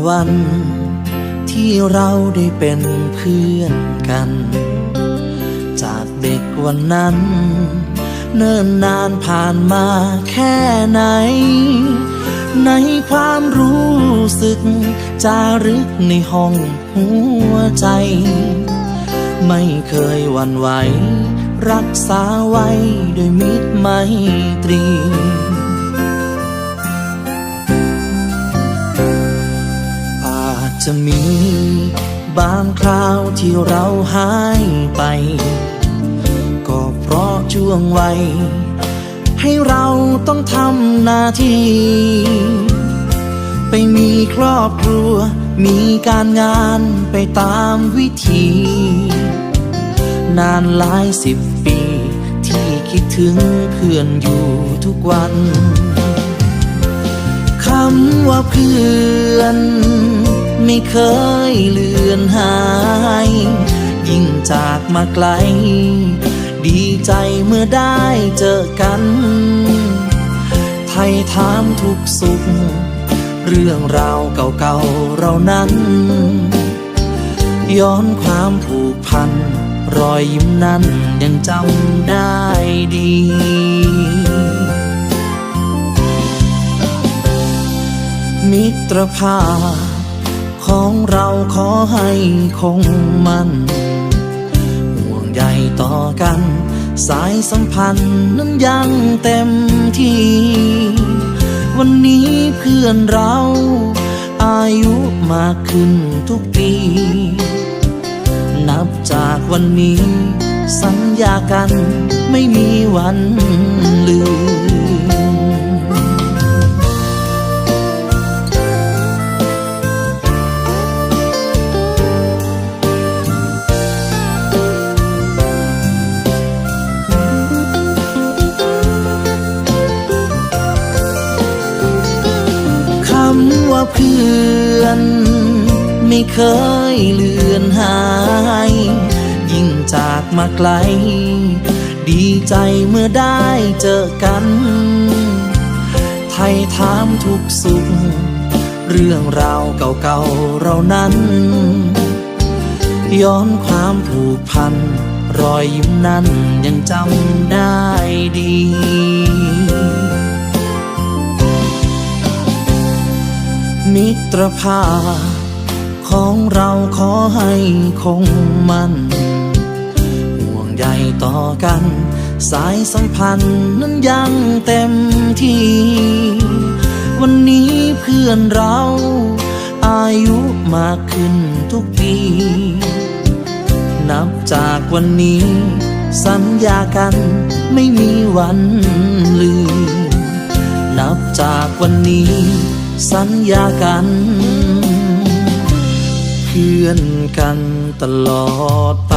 วันที่เราได้เป็นเพื่อนกันจากเด็กวันนั้นเนิ่นนานผ่านมาแค่ไหนในความรู้สึกจารึกในห้องหัวใจไม่เคยหวั่นไหวรักษาไว้ด้วยมิตรไมตรีอาจจะมีบางคราวที่เราหายไปก็เพราะช่วงวัยให้เราต้องทำหน้าที่ไปมีครอบครัวมีการงานไปตามวิธีนานหลาย10 ปีที่คิดถึงเพื่อนอยู่ทุกวันคำว่าเพื่อนไม่เคยเลือนหายยิ่งจากมาไกลดีใจเมื่อได้เจอกันไถ่ถามทุกสุขเรื่องราวเก่าๆเรานั้นย้อนความผูกพันรอยยิ้มนั้นยังจำได้ดีมิตรภาพของเราขอให้คงมันห่วงใยต่อกันสายสัมพันธ์นั้นยังเต็มที่วันนี้เพื่อนเราอายุมากขึ้นทุกปีนับจากวันนี้สัญญากันไม่มีวันลืมคำว่าเพื่อนไม่เคยเลือนหายยิ่งจากมาไกลดีใจเมื่อได้เจอกันไถ่ถามทุกสุขเรื่องราวเก่าๆเรานั้นย้อนความผูกพันรอยยิ้มนั้นยังจำได้ดีมิตรภาพของเราขอให้คงมันห่วงใยต่อกันสายสัมพันธ์นั้นยังเต็มที่วันนี้เพื่อนเราอายุมากขึ้นทุกปีนับจากวันนี้สัญญากันไม่มีวันลืมนับจากวันนี้สัญญากันเพื่อนกันตลอดไป